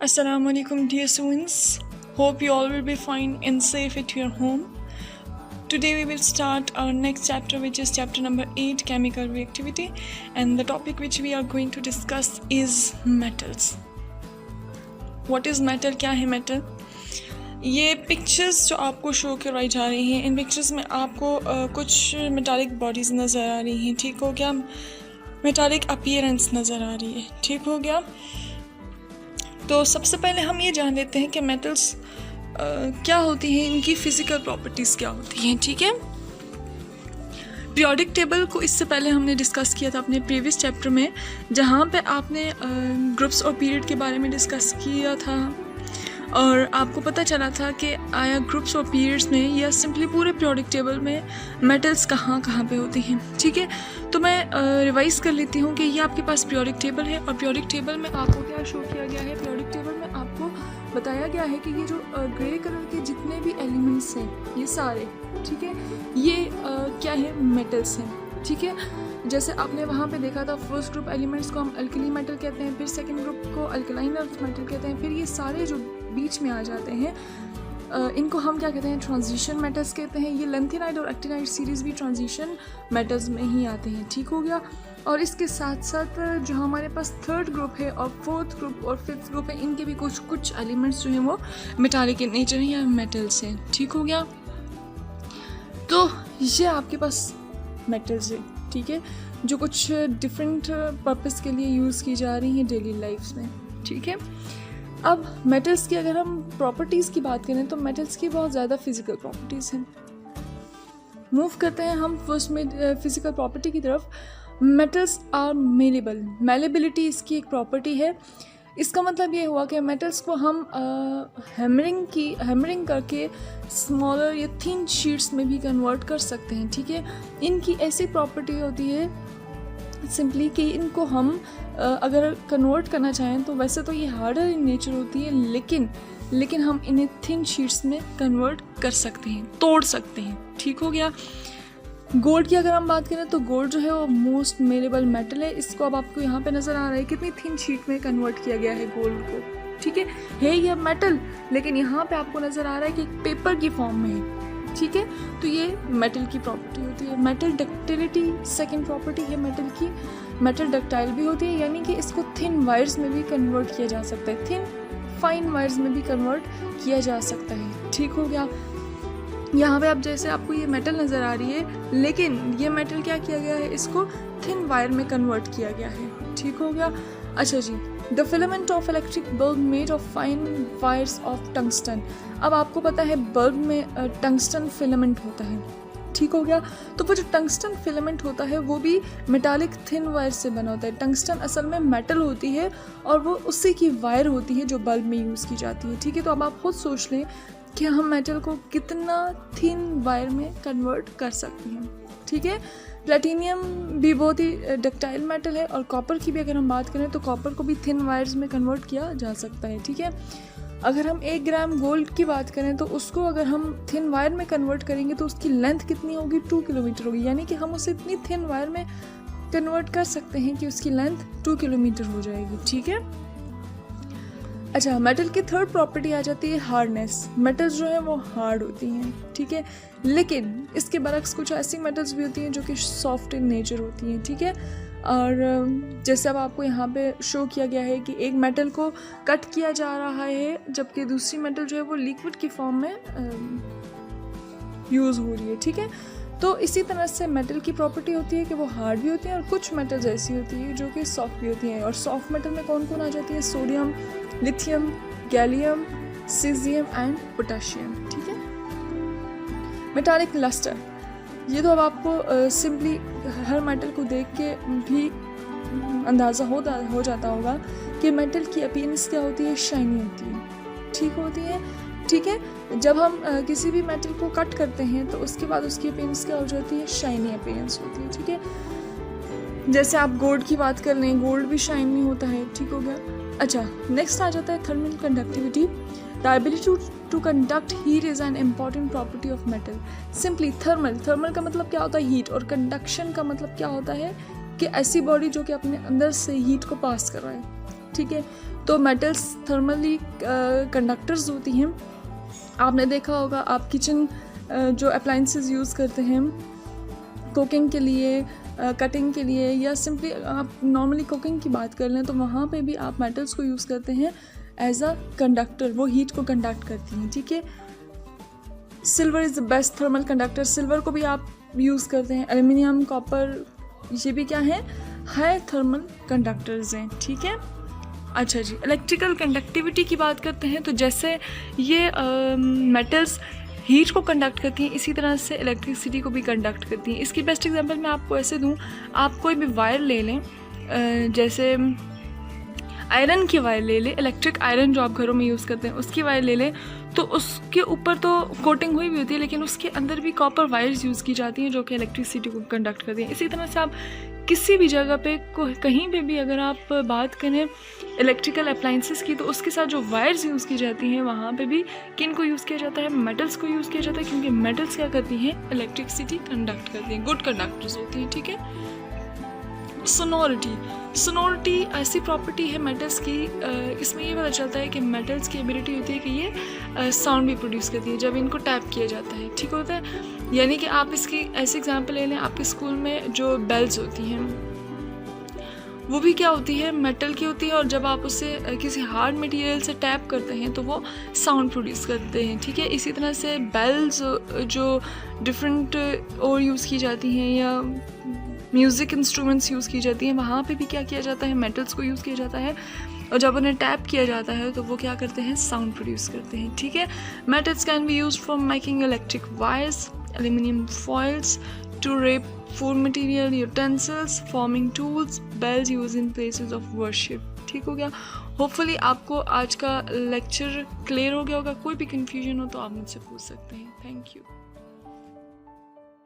Assalamualaikum dear students. Hope you all will be fine and safe at your home. Today we will start our next chapter, which is chapter number 8, chemical reactivity, and the topic which we are going to discuss is metals. What is metal? क्या है metal? ये pictures जो आपको show करवाई जा रही हैं, इन pictures में आपको कुछ मेटालिक बॉडीज़ नज़र आ रही हैं, ठीक हो गया। मेटालिक अपीयरेंस नज़र आ रही है, ठीक हो गया। तो सबसे पहले हम ये जान लेते हैं कि मेटल्स क्या होती हैं, इनकी फ़िज़िकल प्रॉपर्टीज़ क्या होती हैं, ठीक है। पीरियोडिक टेबल को इससे पहले हमने डिस्कस किया था अपने प्रीवियस चैप्टर में, जहाँ पे आपने ग्रुप्स और पीरियड के बारे में डिस्कस किया था और आपको पता चला था कि आया ग्रुप्स और पीरियड्स में या सिंपली पूरे पीरियोडिक टेबल में मेटल्स कहाँ कहाँ पे होती हैं, ठीक है। तो मैं रिवाइज़ कर लेती हूँ कि ये आपके पास पीरियोडिक टेबल है और पीरियोडिक टेबल में आपको क्या शो किया गया है। पीरियोडिक टेबल में आपको बताया गया है कि ये जो ग्रे कलर के जितने भी एलिमेंट्स हैं ये सारे, ठीक है, ये क्या है, मेटल्स हैं, ठीक है। जैसे आपने वहाँ पे देखा था, फर्स्ट ग्रुप एलिमेंट्स को हम अल्कली मेटल कहते हैं, फिर सेकंड ग्रुप को अल्कलाइन अर्थ मेटल कहते हैं, फिर ये सारे जो बीच में आ जाते हैं इनको हम क्या कहते हैं, ट्रांजिशन मेटल्स कहते हैं। ये लेंथेनाइड और एक्टिनाइड सीरीज़ भी ट्रांजिशन मेटल्स में ही आते हैं, ठीक हो गया। और इसके साथ साथ जो हमारे पास थर्ड ग्रुप है और फोर्थ ग्रुप और फिफ्थ ग्रुप है, इनके भी कुछ एलिमेंट्स जो हैं वो मेटालिक इन नेचर हैं या मेटल्स हैं, ठीक हो गया। तो ये आपके पास मेटल्स है, ठीक है, जो कुछ डिफरेंट पर्पस के लिए यूज़ की जा रही हैं डेली लाइफ में, ठीक है। अब मेटल्स की अगर हम प्रॉपर्टीज़ की बात करें तो मेटल्स की बहुत ज़्यादा फिज़िकल प्रॉपर्टीज़ हैं। मूव करते हैं हम फर्स्ट में फिज़िकल प्रॉपर्टी की तरफ। Metals are malleable. मेलेबिलिटी इसकी एक प्रॉपर्टी है। इसका मतलब ये हुआ कि मेटल्स को हम हैमरिंग करके स्मॉलर या थिन शीट्स में भी कन्वर्ट कर सकते हैं, ठीक है। इनकी ऐसी प्रॉपर्टी होती है सिंपली कि इनको हम अगर कन्वर्ट करना चाहें तो वैसे तो ये हार्डर इन नेचर होती है, लेकिन हम इन्हें थिन शीट्स में कन्वर्ट कर सकते हैं, तोड़ सकते हैं, ठीक हो गया। गोल्ड की अगर हम बात करें तो गोल्ड जो है वो मोस्ट मेलेबल मेटल है। इसको अब आपको यहाँ पे नज़र आ रहा है कितनी थिन शीट में कन्वर्ट किया गया है गोल्ड को, ठीक है ये मेटल, लेकिन यहाँ पे आपको नज़र आ रहा है कि पेपर की फॉर्म में है, ठीक है। तो ये मेटल की प्रॉपर्टी होती है। मेटल डक्टिलिटी सेकंड प्रॉपर्टी है मेटल की। मेटल डक्टाइल भी होती है, यानी कि इसको थिन वायर्स में भी कन्वर्ट किया जा सकता है, थिन फाइन वायर्स में भी कन्वर्ट किया जा सकता है, ठीक हो गया। यहाँ पे आप जैसे आपको ये मेटल नज़र आ रही है, लेकिन ये मेटल क्या किया गया है, इसको थिन वायर में कन्वर्ट किया गया है, ठीक हो गया। अच्छा जी, the filament of electric bulb made of fine wires of tungsten. अब आपको पता है बल्ब में टंगस्टन फिलामेंट होता है, ठीक हो गया। तो वो जो टंगस्टन फिलामेंट होता है वो भी मेटालिक थिन वायर से बना होता है। टंगस्टन असल में मेटल होती है और वो उसी की वायर होती है जो बल्ब में यूज़ की जाती है, ठीक है। तो अब आप खुद सोच लें कि हम मेटल को कितना थिन वायर में कन्वर्ट कर सकते हैं, ठीक है। प्लेटिनियम भी बहुत ही डक्टाइल मेटल है और कॉपर की भी अगर हम बात करें तो कॉपर को भी थिन वायर्स में कन्वर्ट किया जा सकता है, ठीक है। अगर हम 1 ग्राम गोल्ड की बात करें तो उसको अगर हम थिन वायर में कन्वर्ट करेंगे तो उसकी लेंथ कितनी होगी, 2 किलोमीटर होगी, यानी कि हम उसे इतनी थिन वायर में कन्वर्ट कर सकते हैं कि उसकी लेंथ 2 किलोमीटर हो जाएगी, ठीक है। अच्छा, मेटल की थर्ड प्रॉपर्टी आ जाती है हार्डनेस। मेटल्स जो है वो हार्ड होती हैं, ठीक है, लेकिन इसके बरक्स कुछ ऐसी मेटल्स भी होती हैं जो कि सॉफ्ट इन नेचर होती हैं, ठीक है। और जैसे अब आपको यहाँ पे शो किया गया है कि एक मेटल को कट किया जा रहा है जबकि दूसरी मेटल जो है वो लिक्विड की फॉर्म में यूज़ हो रही है, ठीक है। तो इसी तरह से मेटल की प्रॉपर्टी होती है कि वो हार्ड भी होती हैं और कुछ मेटल्स ऐसी होती है जो कि सॉफ्ट भी होती हैं। और सॉफ्ट मेटल में कौन कौन आ जाती है, sodium, lithium, gallium, caesium and potassium, ठीक है। मेटालिक लस्टर, ये तो अब आपको सिंपली हर मेटल को देख के भी अंदाज़ा हो जाता होगा कि मेटल की अपीयरेंस क्या होती है, शाइनी होती है, ठीक होती है, ठीक है। जब हम किसी भी मेटल को कट करते हैं तो उसके बाद उसकी अपीयरेंस क्या हो जाती है, शाइनी अपीयरेंस होती है, ठीक है। जैसे आप गोल्ड की बात कर लें, गोल्ड भी शाइनी होता है, ठीक हो गया। अच्छा, नेक्स्ट आ जाता है thermal conductivity. The ability to conduct heat is an important property of metal. Simply thermal का मतलब क्या होता है, हीट, और कंडक्शन का मतलब क्या होता है कि ऐसी बॉडी जो कि अपने अंदर से हीट को पास कर रहा है, ठीक है। तो मेटल्स थर्मली कंडक्टर्स होती हैं। आपने देखा होगा आप किचन जो अप्लाइंसेस यूज़ करते हैं कुकिंग के लिए, कटिंग के लिए, या सिंपली आप नॉर्मली कुकिंग की बात कर लें तो वहाँ पे भी आप मेटल्स को यूज़ करते हैं एज अ कंडक्टर, वो हीट को कंडक्ट करती हैं, ठीक है। Silver is the best thermal conductor, silver को भी आप यूज़ करते हैं। एल्युमिनियम, कॉपर, ये भी क्या है, हाई थर्मल कंडक्टर्स हैं, ठीक है। अच्छा जी, इलेक्ट्रिकल कंडक्टिविटी की बात करते हैं तो जैसे ये मेटल्स हीट को कंडक्ट करती हैं, इसी तरह से इलेक्ट्रिसिटी को भी कंडक्ट करती हैं। इसकी बेस्ट एग्जांपल मैं आपको ऐसे दूं, आप कोई भी वायर ले लें, जैसे आयरन की वायर ले लें, इलेक्ट्रिक आयरन जो आप घरों में यूज़ करते हैं उसकी वायर ले लें, तो उसके ऊपर तो कोटिंग हुई भी होती है लेकिन उसके अंदर भी कॉपर वायर्स यूज़ की जाती हैं जो कि इलेक्ट्रिसिटी को कंडक्ट करती हैं। इसी तरह से आप किसी भी जगह पे कहीं पे भी अगर आप बात करें इलेक्ट्रिकल अप्लाइंसेस की, तो उसके साथ जो वायर्स यूज़ की जाती हैं वहाँ पे भी किन को यूज़ किया जाता है, मेटल्स को यूज़ किया जाता है, क्योंकि मेटल्स क्या करती हैं, इलेक्ट्रिसिटी कंडक्ट करती हैं, गुड कंडक्टर्स होती हैं, ठीक है। सोनोरिटी ऐसी प्रॉपर्टी है मेटल्स की, इसमें ये पता चलता है कि मेटल्स की एबिलिटी होती है कि ये साउंड भी प्रोड्यूस करती है जब इनको टैप किया जाता है, ठीक होता है। यानी कि आप इसकी ऐसी एग्जांपल ले लें, आपके स्कूल में जो बेल्स होती हैं वो भी क्या होती है, मेटल की होती है, और जब आप उसे किसी हार्ड मटेरियल से टैप करते हैं तो वो साउंड प्रोड्यूस करते हैं, ठीक है। इसी तरह से बेल्स जो डिफरेंट और यूज़ की जाती हैं या म्यूज़िक इंस्ट्रूमेंट्स यूज़ की जाती हैं, वहाँ पे भी क्या किया जाता है, मेटल्स को यूज़ किया जाता है, और जब उन्हें टैप किया जाता है तो वो क्या करते हैं, साउंड प्रोड्यूस करते हैं, ठीक है। Metals can be used for making electric wires, aluminium foils to wrap food material, utensils, forming tools, bells use in places of worship, ठीक हो गया। होपफुली आपको आज का लेक्चर क्लियर हो गया होगा। कोई भी कन्फ्यूजन हो तो आप मुझसे पूछ सकते हैं। Thank you.